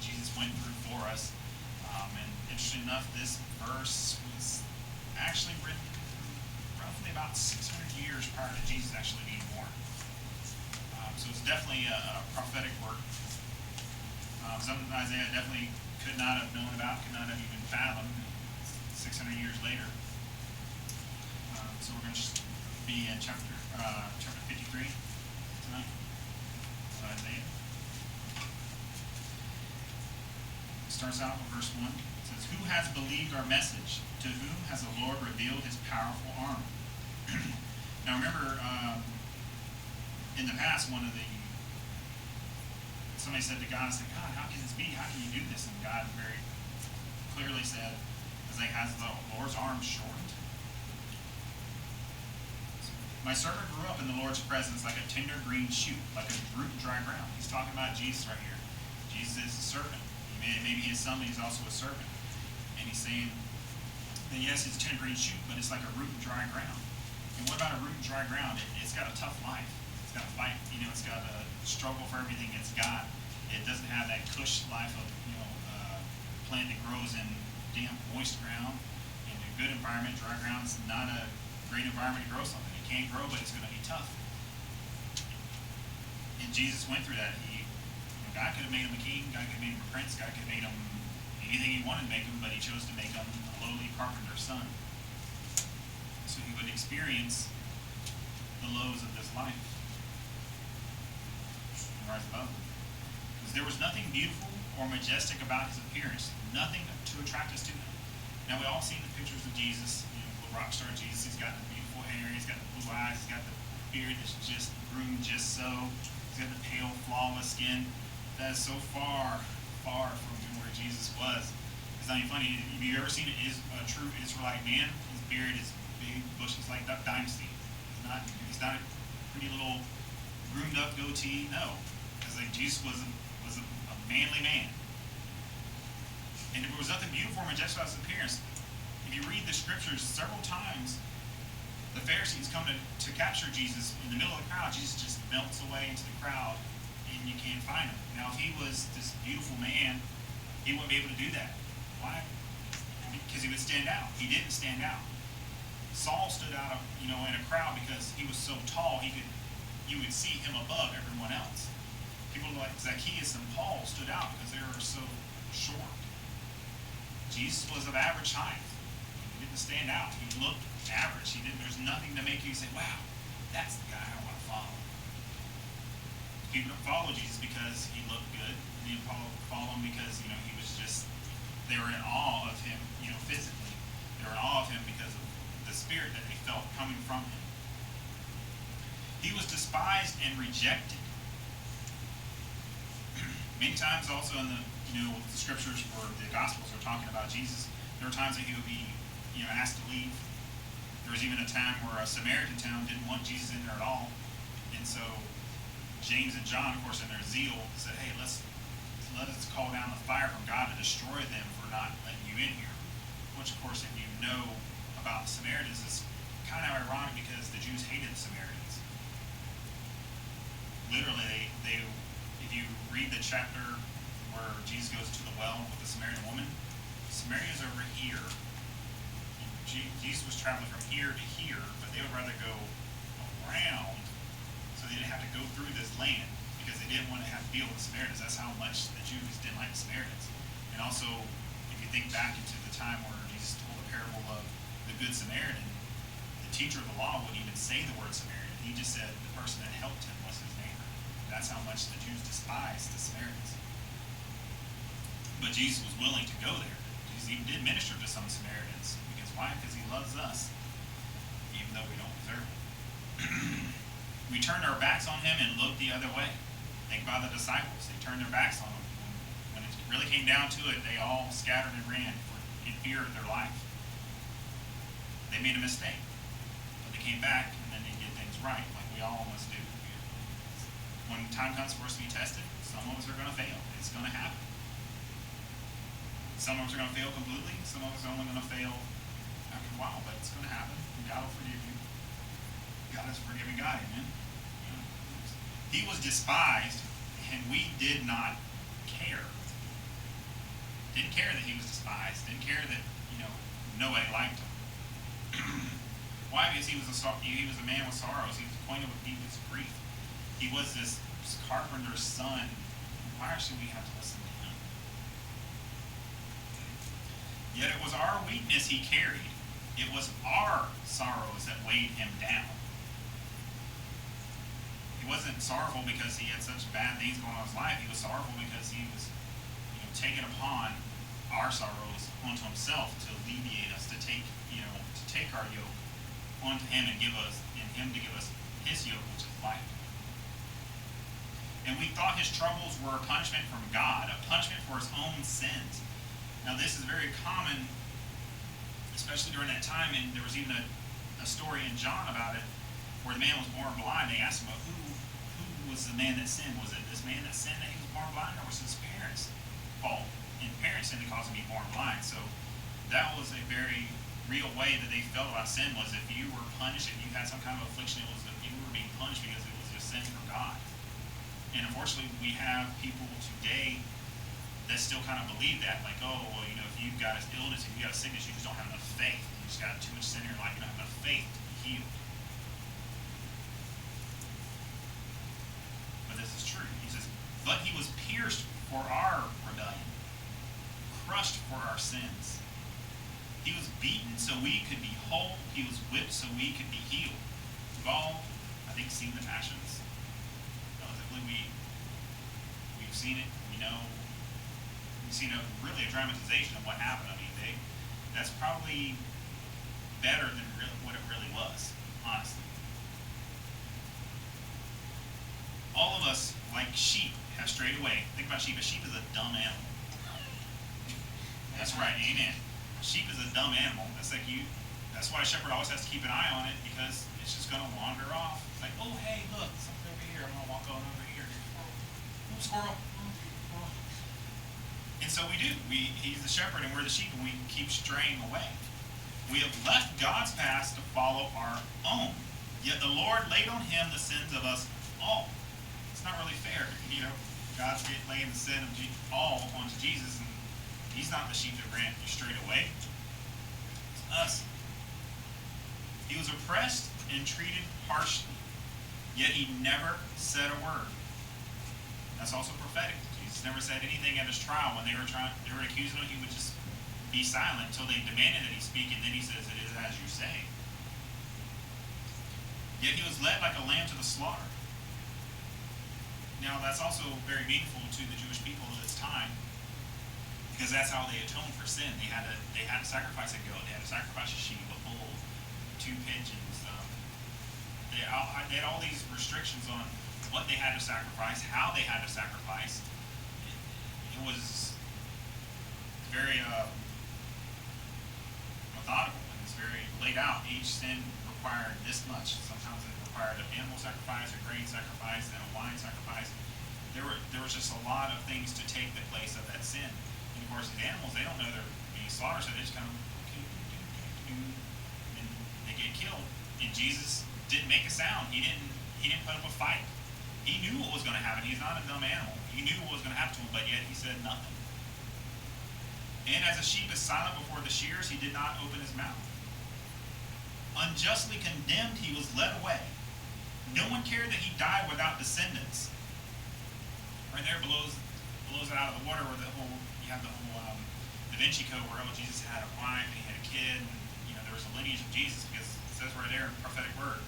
what Jesus went through for us. And interesting enough, this verse was actually written roughly about 600 years prior to Jesus actually being born. So it's definitely a prophetic work. Something Isaiah definitely could not have known about, could not have even fathomed 600 years later. So we're going to be in chapter 53 tonight. Isaiah. It starts out with verse 1. It says, "Who has believed our message? To whom has the Lord revealed his powerful arm?" Now remember, in the past, somebody said to God, "God, how can this be? How can you do this?" And God very clearly said, "Has the Lord's arm shortened? My servant grew up in the Lord's presence like a tender green shoot, like a root in dry ground." He's talking about Jesus right here. Jesus is a servant. Maybe his son, but he's also a servant. And he's saying that yes, it's a tender green shoot, but it's like a root in dry ground. And what about a root in dry ground? It's got a tough life. It's got to fight. It's got to struggle for everything it's got. It doesn't have that cush life of plant that grows in damp, moist ground. In a good environment, dry ground is not a great environment to grow something. It can't grow, but it's going to be tough. And Jesus went through that. God could have made him a king. God could have made him a prince. God could have made him anything he wanted to make him, but he chose to make him a lowly carpenter's son. So he would experience the lows of this life and rise above them. Because there was nothing beautiful or majestic about his appearance, nothing to attract us to him. Now we all seen the pictures of Jesus, the rock star Jesus. He's got the beautiful hair, he's got the blue eyes, he's got the beard that's just groomed just so. He's got the pale, flawless skin. That is so far, far from where Jesus was. It's not even funny. Have you ever seen a true Israelite man? His beard is big, bushy, like Duck Dynasty. He's not a pretty little groomed up goatee. No, because Jesus was a manly man. And there was nothing beautiful or majestic about his appearance. If you read the scriptures several times, the Pharisees come to capture Jesus in the middle of the crowd. Jesus just melts away into the crowd, and you can't find him. Now, if he was this beautiful man, he wouldn't be able to do that. Why? Because he would stand out. He didn't stand out. Saul stood out, in a crowd because he was so tall. You would see him above everyone else. People like Zacchaeus and Paul stood out because they were so short. Jesus was of average height. He didn't stand out. He looked average. There's nothing to make you say, "Wow, that's the guy I want to follow." People don't follow Jesus because he looked good. They didn't follow him because he was just. They were in awe of him, physically. They were in awe of him because of the spirit that they felt coming from him. He was despised and rejected. Many times, also in the the scriptures or the Gospels are talking about Jesus. There were times that he would be asked to leave. There was even a time where a Samaritan town didn't want Jesus in there at all, and so James and John, of course, in their zeal, said, "Hey, let us call down the fire from God to destroy them for not letting you in here." Which, of course, if you know about the Samaritans, is kind of ironic because the Jews hated the Samaritans. Literally, if you read the chapter where Jesus goes to the well with the Samaritan woman, Samaria is over here. Jesus was traveling from here to here, but they would rather go around so they didn't have to go through this land because they didn't want to have to deal with the Samaritans. That's how much the Jews didn't like the Samaritans. And also, if you think back into the time where Jesus told the parable of the Good Samaritan, the teacher of the law wouldn't even say the word Samaritan. He just said the person that helped him was his neighbor. That's how much the Jews despised the Samaritans. But Jesus was willing to go there. Jesus even did minister to some Samaritans. Because why? Because he loves us, even though we don't deserve it. We turned our backs on him and looked the other way. Think about the disciples. They turned their backs on him. When it really came down to it, they all scattered and ran in fear of their life. They made a mistake. But they came back and then they did things right, like we all must do. When time comes for us to be tested, some of us are going to fail. It's going to happen. Some of us are going to fail completely. Some of us are only going to fail after a while, but it's going to happen. God will forgive you. God is a forgiving God, amen? He was despised, and we did not care. Didn't care that he was despised. Didn't care that, nobody liked him. Why? Because he was a man with sorrows. He was acquainted with deepest grief. He was this carpenter's son. Why should we have to listen to him? Yet it was our weakness he carried. It was our sorrows that weighed him down. He wasn't sorrowful because he had such bad things going on in his life. He was sorrowful because he was, taking upon our sorrows onto himself to alleviate us, to take our yoke onto him and him to give us his yoke, which is life. And we thought his troubles were a punishment from God, a punishment for his own sins. Now this is very common, especially during that time, and there was even a story in John about it, where the man was born blind. They asked him, well, who was the man that sinned? Was it this man that sinned that he was born blind, or was it his parents' fault? And parents sinned to cause him to be born blind. So that was a very real way that they felt about sin, was if you were punished, if you had some kind of affliction, it was that you were being punished because it was a sin from God. And unfortunately, we have people today that still kind of believe that, like, oh, well, if you've got an illness, if you've got a sickness, you just don't have enough faith. You just got too much sin in your life. You don't have enough faith to be healed. But this is true. He says, but he was pierced for our rebellion, crushed for our sins. He was beaten so we could be whole. He was whipped so we could be healed. We've all, I think, seen the Passions. Relatively, we've seen it. We've seen really a dramatization of what happened. I mean, that's probably better than what it really was, honestly. All of us, like sheep, have strayed away. Think about sheep. A sheep is a dumb animal. That's right, amen. A sheep is a dumb animal. That's why a shepherd always has to keep an eye on it, because it's just going to wander off. It's like, oh, hey, look, something over here. I'm going to walk on over here. Oh, squirrel. And so we do. He's the shepherd and we're the sheep, and we keep straying away. We have left God's paths to follow our own. Yet the Lord laid on him the sins of us all. It's not really fair. God's laying the sin of all onto Jesus, and he's not the sheep that ran straight away. It's us. He was oppressed and treated harshly, yet he never said a word. That's also prophetic. Jesus never said anything at his trial. When they were accusing him, he would just be silent until they demanded that he speak, and then he says, it is as you say. Yet he was led like a lamb to the slaughter. Now that's also very meaningful to the Jewish people of this time, because that's how they atoned for sin. They had to sacrifice a goat. They had to sacrifice a sheep, a bull, 2 pigeons. They had all these restrictions on what they had to sacrifice, how they had to sacrifice. It was very methodical, and it's very laid out. Each sin required this much. Sometimes it required an animal sacrifice, a grain sacrifice, and a wine sacrifice. There was just a lot of things to take the place of that sin. And of course, these animals, they don't know they're being slaughtered, so they just kind of and they get killed. And Jesus didn't make a sound. He didn't put up a fight. He knew what was going to happen. He's not a dumb animal. He knew what was going to happen to him, but yet he said nothing. And as a sheep is silent before the shears, he did not open his mouth. Unjustly condemned, he was led away. No one cared that he died without descendants. Right there blows it out of the water, where you have the whole Da Vinci Code, where Jesus had a wife and he had a kid, and there was a lineage of Jesus, because it says right there in the prophetic word,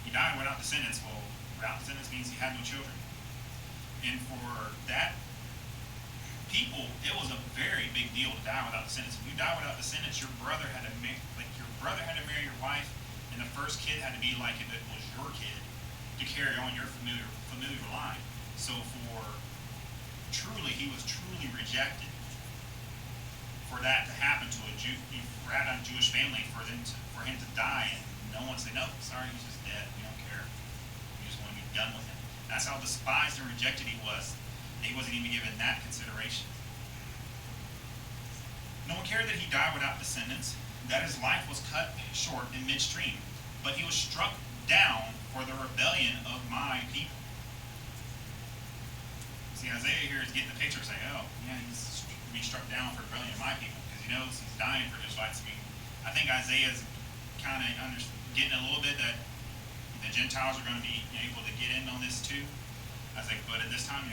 he died without descendants. Well, without descendants means he had no children. And for that people, it was a very big deal to die without descendants. If you die without descendants, your brother had to marry your wife, and the first kid had to be like if it was your kid, to carry on your familiar line. So he was truly rejected. For that to happen to a Jewish family, for him to die, and no one say, no, sorry, he's just dead. We don't care. We just want to be done with him. That's how despised and rejected he was. He wasn't even given that consideration. No one cared that he died without descendants, that his life was cut short in midstream, but he was struck down for the rebellion of my people. See, Isaiah here is getting the picture, saying, oh, yeah, he's be struck down for rebellion of my people, because he knows he's dying for the Israelites. I mean, I think Isaiah's kind of getting a little bit that the Gentiles are going to be able to get in on this too. I was like, but at this time,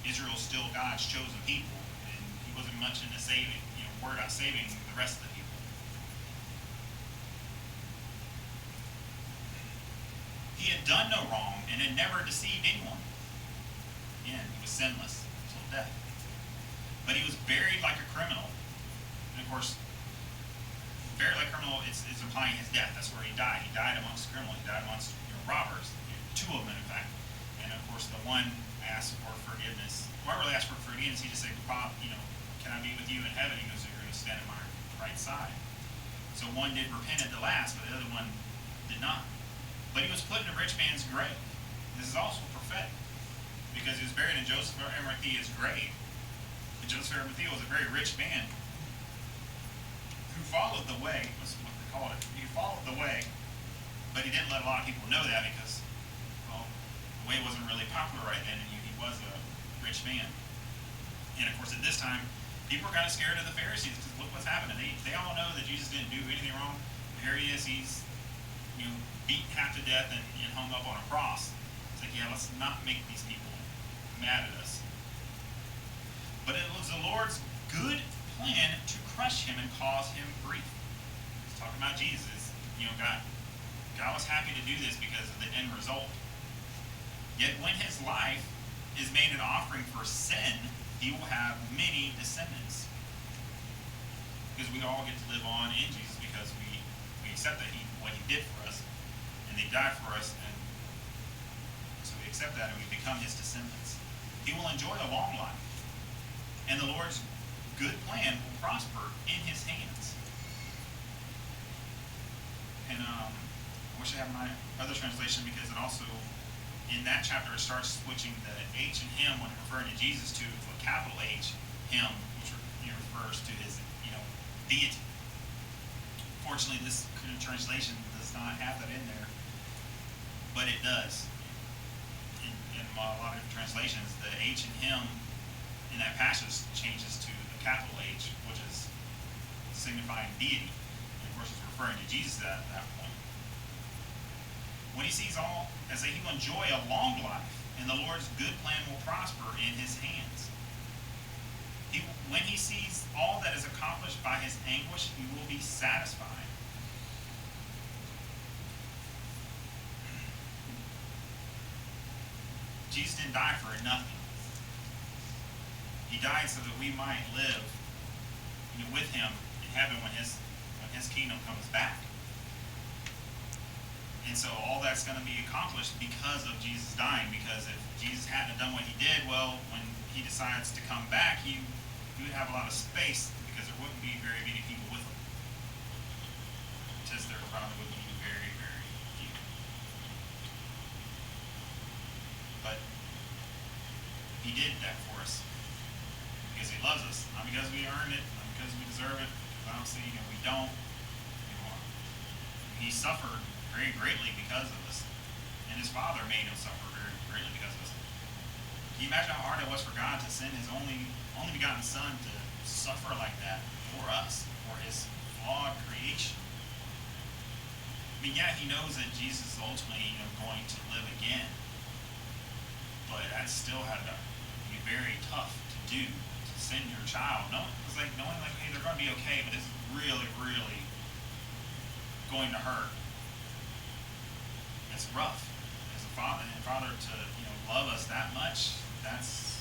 Israel's still God's chosen people, and he wasn't much into saving, worried about saving the rest of the people. He had done no wrong and had never deceived anyone. Again, he was sinless until death. But he was buried like a criminal. And of course, buried like a criminal is implying his death. That's where he died. He died amongst criminals. He died amongst robbers. Two of them, in fact. And of course, the one asked for forgiveness. Well, I really asked for forgiveness. He just said, Bob, can I be with you in heaven? He goes, you're going to stand at my right side. So one did repent at the last, but the other one did not. But he was put in a rich man's grave. This is also prophetic, because he was buried in Joseph of Arimathea's grave. And Joseph of Arimathea was a very rich man who followed the way. That's what they called it. He followed the way, but he didn't let a lot of people know that, because, well, the way wasn't really popular right then, and he was a rich man. And of course, at this time, people were kind of scared of the Pharisees, because look what's happening. They all know that Jesus didn't do anything wrong. Here he is. He's beat half to death and hung up on a cross. It's like, yeah, let's not make these people mad at us. But it was the Lord's good plan to crush him and cause him grief. He's talking about Jesus. God was happy to do this because of the end result. Yet when his life is made an offering for sin, he will have many descendants. Because we all get to live on in Jesus, because we accept that what he did for us, and he died for us, and so we accept that and we become his descendants. He will enjoy a long life, and the Lord's good plan will prosper in his hands. And I wish I had my other translation, because it also, in that chapter, it starts switching the H and him when referring to Jesus to a capital H, him, which refers to his deity. Fortunately, this translation does not have that in there, but it does. In a lot of translations, the H and him in that passage changes to the capital H, which is signifying deity. And of course, it's referring to Jesus at that point. When he sees all, as he will enjoy a long life, and the Lord's good plan will prosper in his hands. When he sees all that is accomplished by his anguish, he will be satisfied. Jesus didn't die for nothing. He died so that we might live with him in heaven when his kingdom comes back. And so all that's going to be accomplished because of Jesus dying. Because if Jesus hadn't done what he did, well, when he decides to come back, he would have a lot of space, because there wouldn't be very many people with him. Just there probably would be very, very few. But he did that for us because he loves us, not because we earned it, not because we deserve it. Obviously, we don't. He suffered very greatly because of us, and his Father made him suffer very greatly because of us. Can you imagine how hard it was for God to send his only begotten Son to suffer like that for us, for his flawed creation? I mean, yeah, he knows that Jesus is ultimately going to live again, but that still had to be very tough to do, to send your child. It's like knowing, like, hey, they're going to be okay, but it's really, really going to hurt. It's rough. As a father to love us that much, that's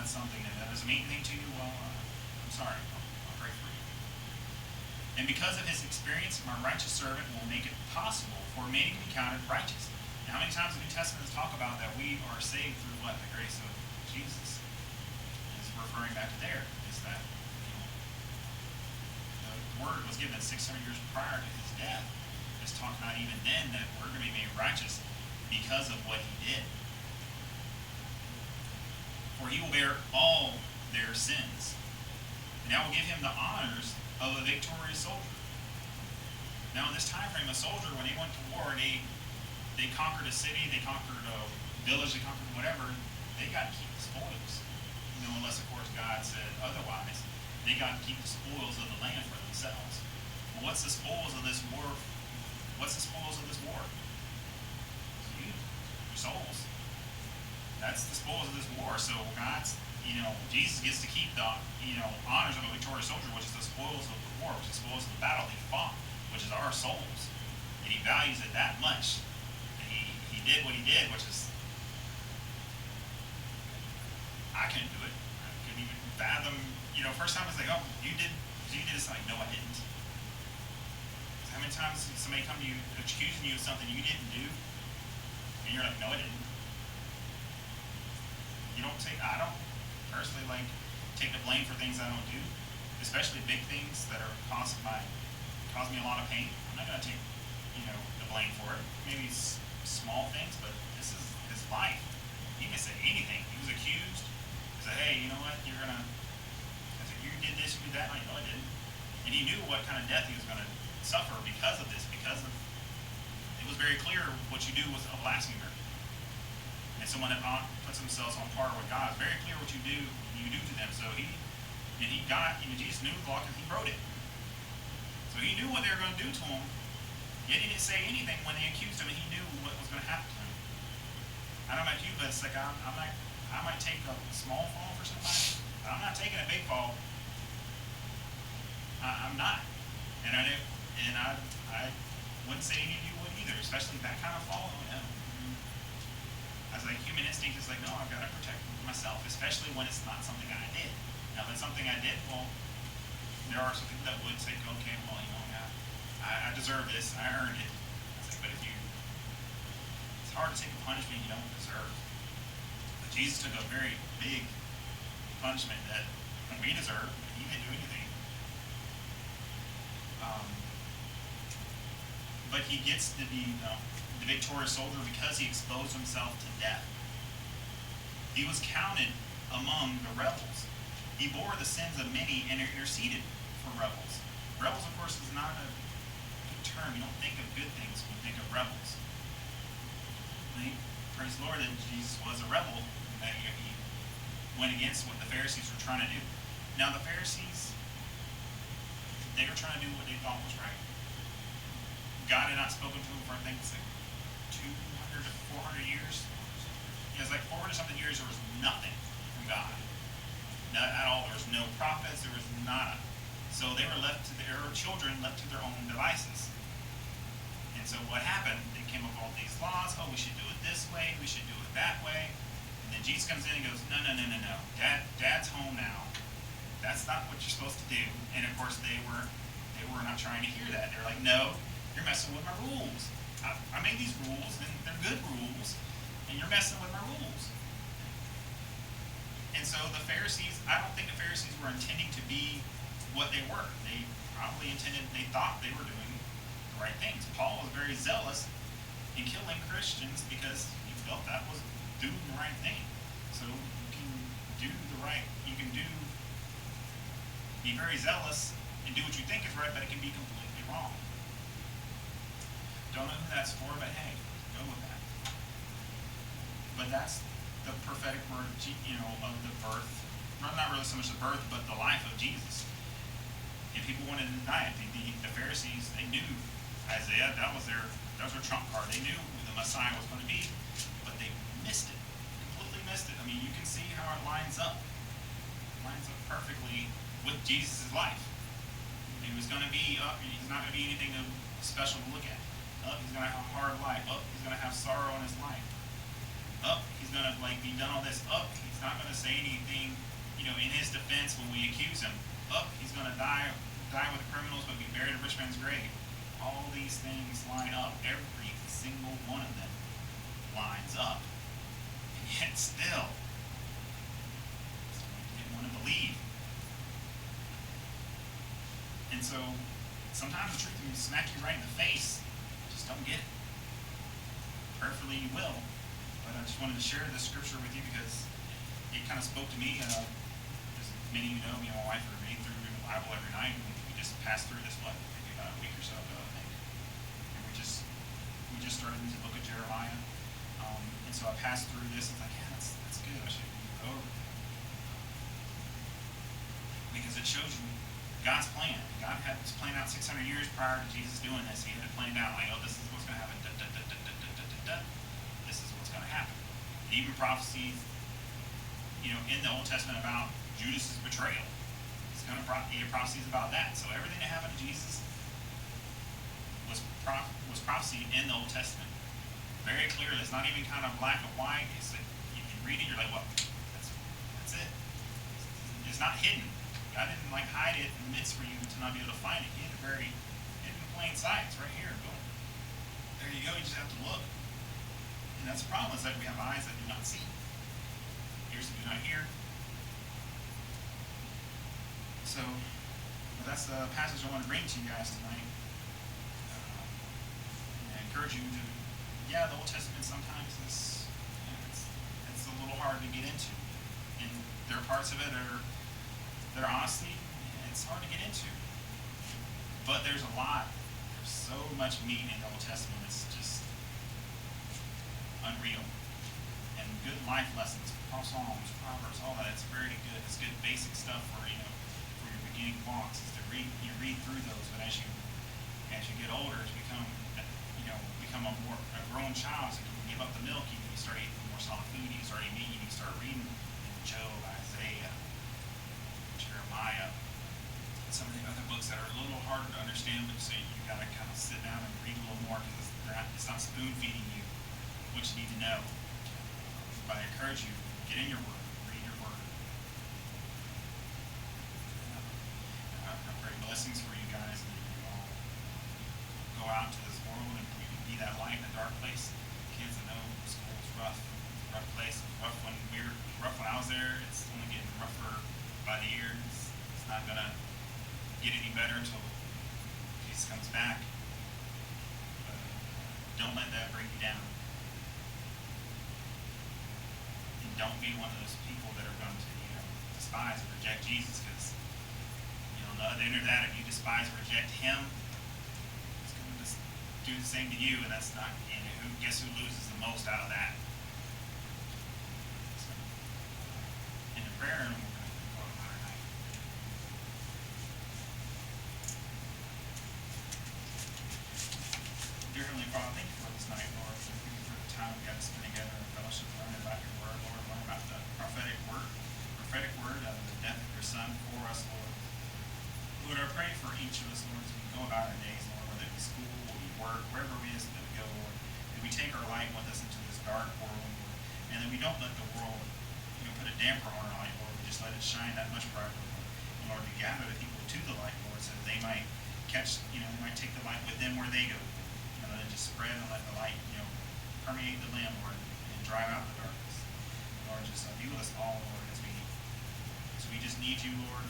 something that doesn't mean anything to you. Well, I'm sorry. I'll pray for you. And because of his experience, my righteous servant will make it possible for many to be counted righteous. Now, how many times the New Testament talk about that we are saved through what? The grace of Jesus. It's referring back to there. Is that the word was given 600 years prior to his death. It's talking about even then that we're going to be made righteous because of what he did. For he will bear all their sins, and I will give him the honors of a victorious soldier. Now, in this time frame, a soldier, when they went to war, they conquered a city, they conquered a village, they conquered whatever, they got to keep the spoils. unless of course God said otherwise. They got to keep the spoils of the land for themselves. Well, what's the spoils of this war? What's the spoils of this war? You, your souls. That's the spoils of this war. So God's, Jesus gets to keep the, honors of a victorious soldier, which is the spoils of the war, which is the spoils of the battle they fought, which is our souls. And he values it that much. And he did what he did, which is, I couldn't do it. I couldn't even fathom, first time I was like, oh, you did this? Like, no, I didn't. How many times did somebody come to you accusing you of something you didn't do? And you're like, no, I didn't. I don't personally take the blame for things I don't do, especially big things that are cause me a lot of pain. I'm not going to take, the blame for it. Maybe it's small things, but this is his life. He can say anything. He was accused. He said, hey, you know what? I said, you did this, you did that. Like, no, I didn't. And he knew what kind of death he was going to suffer because of this, it was very clear what you do was a blasphemer. And someone that puts themselves on par with God, it's very clear what you do to them. So Jesus knew the law because he wrote it. So he knew what they were going to do to him, yet he didn't say anything when they accused him, and he knew what was going to happen to him. I don't know about you, but it's like I might take a small fall for somebody, but I'm not taking a big fall. I'm not. And I wouldn't say any of you would either, especially that kind of fall. I was like, human instinct is like, no, I've got to protect myself, especially when it's not something I did. Now, if it's something I did, well, there are some people that would say, okay, well, I deserve this, I earned it. I was like, but it's hard to take a punishment you don't deserve. But Jesus took a very big punishment that we deserve, but he didn't do anything. But he gets to be the victorious soldier because he exposed himself to death. He was counted among the rebels. He bore the sins of many and interceded for rebels. Rebels, of course, is not a good term. You don't think of good things when you think of rebels. Praise the Lord that Jesus was a rebel, and that he went against what the Pharisees were trying to do. Now, the Pharisees, they were trying to do what they thought was right. God had not spoken to them for, I think, it's like 200 to 400 years. It's like 400 something years there was nothing from God. Not at all. There was no prophets. There was nada. So they were left to their children, left to their own devices. And so what happened? They came up with all these laws. Oh, we should do it this way. We should do it that way. And then Jesus comes in and goes, no. Dad's home now. That's not what you're supposed to do. And of course they were not trying to hear that. They're like, no, you're messing with my rules. I made these rules, and they're good rules, and you're messing with my rules. And so the Pharisees, I don't think the Pharisees were intending to be what they were. They probably they thought they were doing the right things. Paul was very zealous in killing Christians because he felt that was doing the right thing. So you can be very zealous and do what you think is right, but it can be completely wrong. Don't know who that's for, but hey, go with that. But that's the prophetic word, of the birth. Not really so much the birth, but the life of Jesus. And people wanted to deny it. The Pharisees, they knew Isaiah. That was their trump card. They knew who the Messiah was going to be, but they missed it. Completely missed it. I mean, you can see how it lines up. It lines up perfectly with Jesus' life. He was going to be. He's not going to be anything special to look at. He's going to have a hard life. He's going to have sorrow in his life. He's going to be done all this. He's not going to say anything, in his defense when we accuse him. He's going to die with the criminals, but be buried in a rich man's grave. All these things line up. Every single one of them lines up. And yet still, they didn't want to believe. And so, sometimes the truth can smack you right in the face. Just don't get it. Prayerfully you will. But I just wanted to share this scripture with you because it kind of spoke to me. As many of you know, me and my wife are reading through the Bible every night. And we just passed through this, maybe about a week or so ago, I think. And we just started into the book of Jeremiah. And so I passed through this and was like, yeah, that's good. I should read it over. because it shows you God's plan. God had this plan out 600 years prior to Jesus doing this. He had it planned out like, oh, this is what's going to happen. Da, da, da, da, da, da, da, da. This is what's going to happen. Even prophecies, in the Old Testament about Judas' betrayal. He had prophecies about that. So everything that happened to Jesus was prophecy in the Old Testament. Very clearly. It's not even kind of black and white. It's like you read it, you're like, well, that's it. It's not hidden. God didn't hide it in the midst for you to not be able to find it. He had it very hidden in plain sight. It's right here. Boom. There you go. You just have to look. And that's the problem, is that we have eyes that do not see, ears that do not hear. So that's the passage I want to bring to you guys tonight. I encourage you to, the Old Testament sometimes is it's a little hard to get into, and there are parts of it that are honestly, it's hard to get into. But there's so much meat in the Old Testament. It's just unreal, and good life lessons, Psalms, Proverbs, all that. It's very good. It's good basic stuff for your beginning walks. Is to read through those. But as you get older, as you become a grown child, so you can give up the milk. You start eating more solid food. You start eating meat. You start reading Job, Isaiah, Jeremiah, some of the other books that are a little harder to understand, but so you got to kind of sit down and read a little more, because it's not spoon feeding you what you need to know. But I encourage you, get in your word, read your word. I pray blessings for you guys, and you all go out to this world and you can be that light in a dark place. Kids, I know school's rough. It's a rough place. It was rough when I was there. It's only getting rougher by the year. It's not gonna get any better until Jesus comes back. But don't let that break you down. And don't be one of those people that are going to despise or reject Jesus, because the other end of that, if you despise or reject him, it's going to just do the same to you, and that's not. And guess who loses the most out of that? So, in the prayer, and we're going to go to our night. Dear Heavenly Father, thank you for this night, Lord. Thank you for the time we got to spend together in fellowship, learning about your word, Lord, learning about the prophetic word of the death of your Son for us, Lord. Lord, I pray for each of us, Lord, as we go about our days, Lord, whether it be school, or we work, wherever it is that we go, Lord, that we take our light with us into this dark world, Lord, and that we don't let the world, put a damper on our light, Lord. We just let it shine that much brighter, Lord. And Lord, we gather the people to the light, Lord, so that they might catch, they might take the light with them where they go, and let it just spread and let the light, permeate the land, Lord, and drive out the darkness. Lord, just be with us all, Lord, as we just need you, Lord,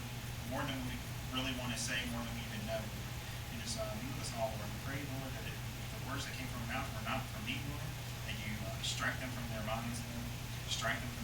more than we really want to say, more than we even know. And just be with us all, Lord. We pray, Lord, that the words that came from our mouth were not from me, Lord, that you strike them from their minds, Lord, strike them from